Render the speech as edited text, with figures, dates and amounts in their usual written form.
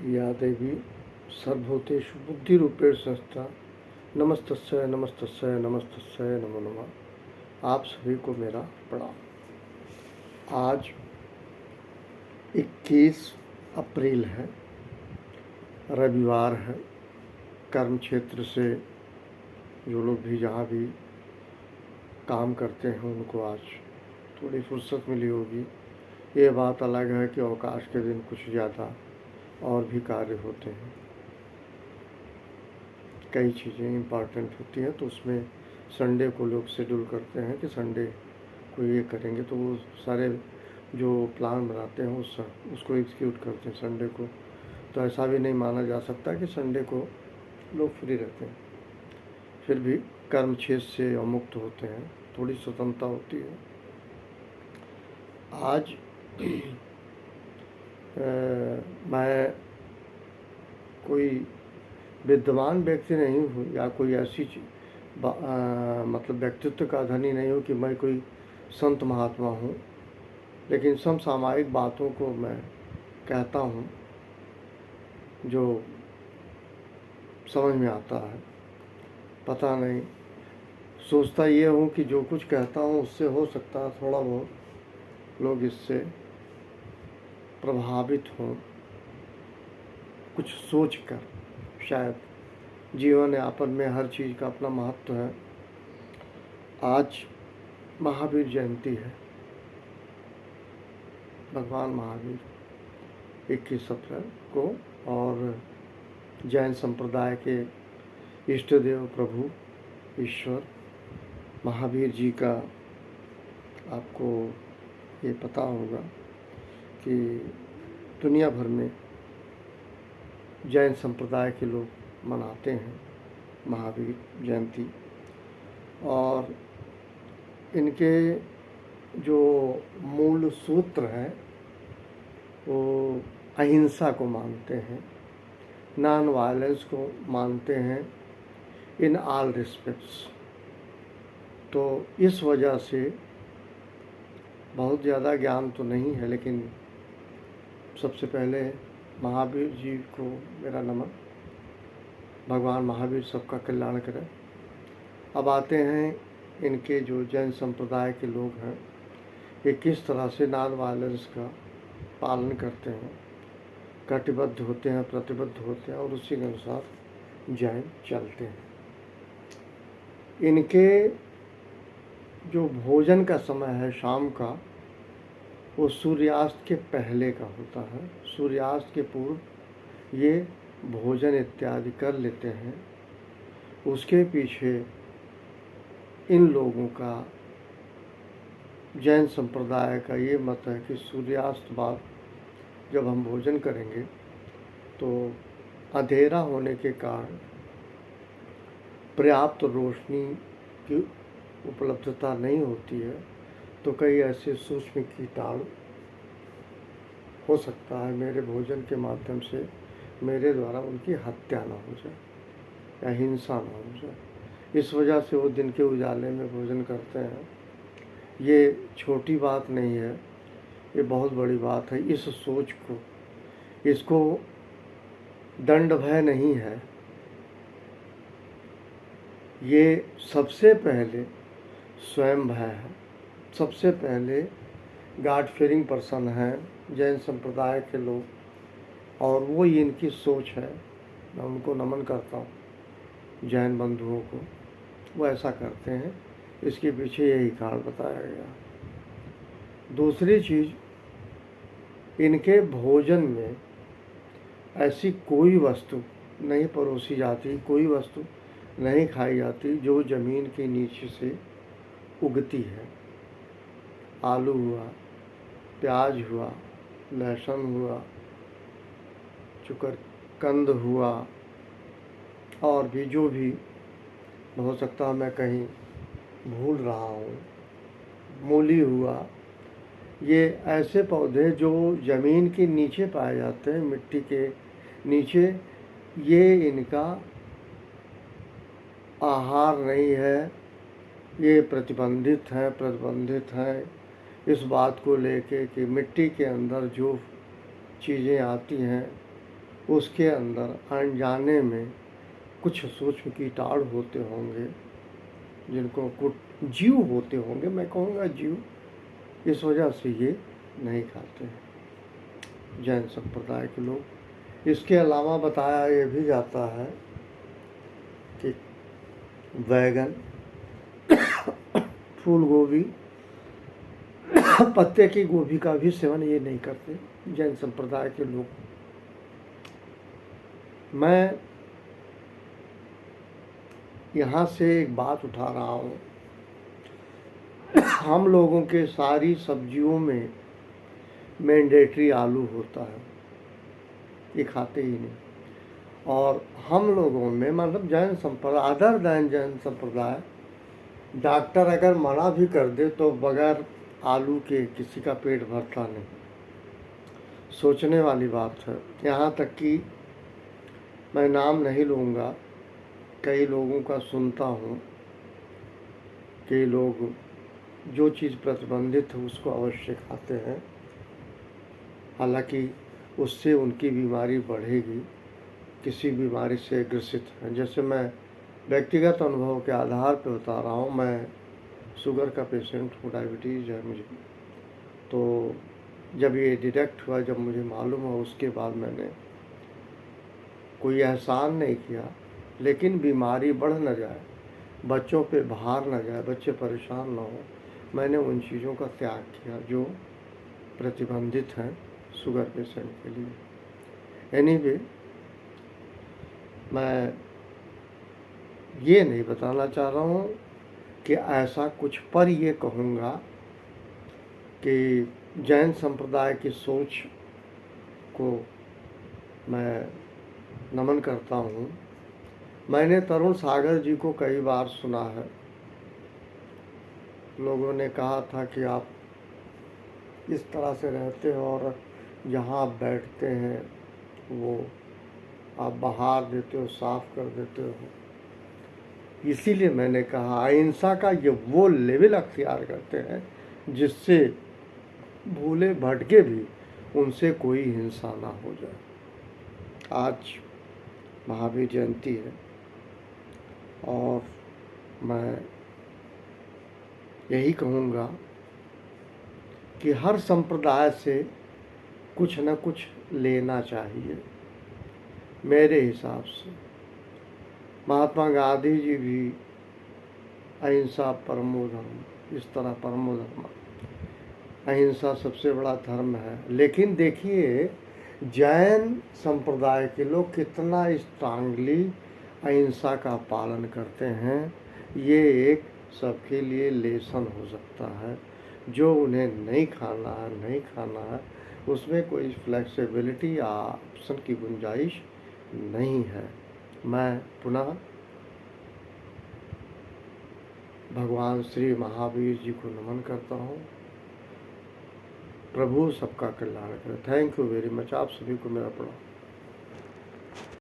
या देवी सर्वभूतेषु बुद्धिरूपेण संस्था नमस्तस्यै नमस्तस्यै नमस्तस्यै नमो नमः। आप सभी को मेरा प्रणाम। आज 21 अप्रैल है, रविवार है। कर्म क्षेत्र से जो लोग भी जहाँ भी काम करते हैं उनको आज थोड़ी फुर्सत मिली होगी। ये बात अलग है कि अवकाश के दिन कुछ ज़्यादा और भी कार्य होते हैं, कई चीज़ें इम्पॉर्टेंट होती हैं, तो उसमें संडे को लोग शेड्यूल करते हैं कि संडे को ये करेंगे, तो वो सारे जो प्लान बनाते हैं उसको एग्जीक्यूट करते हैं संडे को। तो ऐसा भी नहीं माना जा सकता कि संडे को लोग फ्री रहते हैं, फिर भी कर्म क्षेत्र से अमुक्त होते हैं, थोड़ी स्वतंत्रता होती है। आज मैं कोई विद्वान व्यक्ति नहीं हूँ या कोई ऐसी मतलब व्यक्तित्व का धनी नहीं हूँ कि मैं कोई संत महात्मा हूँ, लेकिन समसामयिक बातों को मैं कहता हूँ जो समझ में आता है। पता नहीं, सोचता ये हूँ कि जो कुछ कहता हूँ उससे हो सकता है थोड़ा बहुत लोग इससे प्रभावित हों, कुछ सोच कर। शायद जीवन यापन में हर चीज़ का अपना महत्व है। आज महावीर जयंती है, भगवान महावीर 21 अप्रैल को, और जैन संप्रदाय के इष्ट देव प्रभु ईश्वर महावीर जी का आपको ये पता होगा कि दुनिया भर में जैन संप्रदाय के लोग मनाते हैं महावीर जयंती। और इनके जो मूल सूत्र है वो अहिंसा को मानते हैं, नॉन वायलेंस को मानते हैं, इन ऑल रिस्पेक्ट्स। तो इस वजह से बहुत ज़्यादा ज्ञान तो नहीं है, लेकिन सबसे पहले महावीर जी को मेरा नमन। भगवान महावीर सबका कल्याण करें। अब आते हैं इनके जो जैन संप्रदाय के लोग हैं, ये किस तरह से नॉन वायलेंस का पालन करते हैं, कटिबद्ध होते हैं, प्रतिबद्ध होते हैं और उसी के अनुसार जैन चलते हैं। इनके जो भोजन का समय है शाम का, वो सूर्यास्त के पहले का होता है। सूर्यास्त के पूर्व ये भोजन इत्यादि कर लेते हैं। उसके पीछे इन लोगों का, जैन संप्रदाय का ये मत है कि सूर्यास्त बाद जब हम भोजन करेंगे तो अंधेरा होने के कारण पर्याप्त रोशनी की उपलब्धता नहीं होती है, तो कई ऐसे सूक्ष्म कीटाणु हो सकता है मेरे भोजन के माध्यम से मेरे द्वारा उनकी हत्या ना हो जाए या हिंसा ना हो जाए। इस वजह से वो दिन के उजाले में भोजन करते हैं। ये छोटी बात नहीं है, ये बहुत बड़ी बात है। इस सोच को, इसको दंड भय नहीं है, ये सबसे पहले स्वयं भय है। सबसे पहले गॉड फीयरिंग पर्सन है जैन संप्रदाय के लोग, और वो इनकी सोच है। मैं उनको नमन करता हूँ, जैन बंधुओं को, वो ऐसा करते हैं। इसके पीछे यही कारण बताया गया। दूसरी चीज़, इनके भोजन में ऐसी कोई वस्तु नहीं परोसी जाती, कोई वस्तु नहीं खाई जाती जो ज़मीन के नीचे से उगती है। आलू हुआ, प्याज हुआ, लहसुन हुआ, चुकरकंद हुआ, और भी जो भी हो सकता है मैं कहीं भूल रहा हूँ, मूली हुआ, ये ऐसे पौधे जो ज़मीन के नीचे पाए जाते हैं, मिट्टी के नीचे, ये इनका आहार नहीं है। ये प्रतिबंधित है इस बात को लेके कि मिट्टी के अंदर जो चीज़ें आती हैं उसके अंदर अनजाने में कुछ सूक्ष्म कीटाणु होते होंगे, जिनको कुछ जीव होते होंगे, मैं कहूँगा जीव, इस वजह से ये नहीं खाते हैं जैन संप्रदाय के लोग। इसके अलावा बताया ये भी जाता है कि बैगन, फूल गोभी, पत्ते की गोभी का भी सेवन ये नहीं करते जैन संप्रदाय के लोग। मैं यहाँ से एक बात उठा रहा हूँ, हम लोगों के सारी सब्जियों में मैंडेटरी आलू होता है, ये खाते ही नहीं। और हम लोगों में मतलब जैन संप्रदाय, अदर दैन जैन संप्रदाय, डॉक्टर अगर मना भी कर दे तो बगैर आलू के किसी का पेट भरता नहीं। सोचने वाली बात है। यहाँ तक कि मैं नाम नहीं लूँगा, कई लोगों का सुनता हूँ कि लोग जो चीज़ प्रतिबंधित है उसको अवश्य खाते हैं, हालांकि उससे उनकी बीमारी बढ़ेगी, किसी बीमारी से ग्रसित है। जैसे मैं व्यक्तिगत अनुभव के आधार पर बता रहा हूँ, मैं शुगर का पेशेंट हूँ, डायबिटीज़ है मुझे। तो जब ये डिटेक्ट हुआ, जब मुझे मालूम हुआ, उसके बाद मैंने कोई एहसान नहीं किया, लेकिन बीमारी बढ़ न जाए, बच्चों पे भार न जाए, बच्चे परेशान न हो, मैंने उन चीज़ों का त्याग किया जो प्रतिबंधित हैं शुगर पेशेंट के लिए। एनीवे, मैं ये नहीं बताना चाह रहा हूँ कि ऐसा कुछ, पर ये कहूँगा कि जैन संप्रदाय की सोच को मैं नमन करता हूँ। मैंने तरुण सागर जी को कई बार सुना है, लोगों ने कहा था कि आप इस तरह से रहते हो और जहाँ आप बैठते हैं वो आप बहार देते हो, साफ कर देते हो। इसीलिए मैंने कहा अहिंसा का ये वो लेवल अख्तियार करते हैं जिससे भूले भटके भी उनसे कोई हिंसा ना हो जाए। आज महावीर जयंती है और मैं यही कहूँगा कि हर संप्रदाय से कुछ न कुछ लेना चाहिए। मेरे हिसाब से महात्मा गांधी जी भी अहिंसा परमो धर्म, इस तरह परमो धर्म, अहिंसा सबसे बड़ा धर्म है। लेकिन देखिए जैन संप्रदाय के लोग कितना स्ट्रांगली अहिंसा का पालन करते हैं, ये एक सबके लिए लेसन हो सकता है। जो उन्हें नहीं खाना है नहीं खाना है, उसमें कोई फ्लेक्सिबिलिटी या ऑप्शन की गुंजाइश नहीं है। मैं पुनः भगवान श्री महावीर जी को नमन करता हूँ। प्रभु सबका कल्याण करे। Thank you very much. आप सभी को मेरा प्रणाम।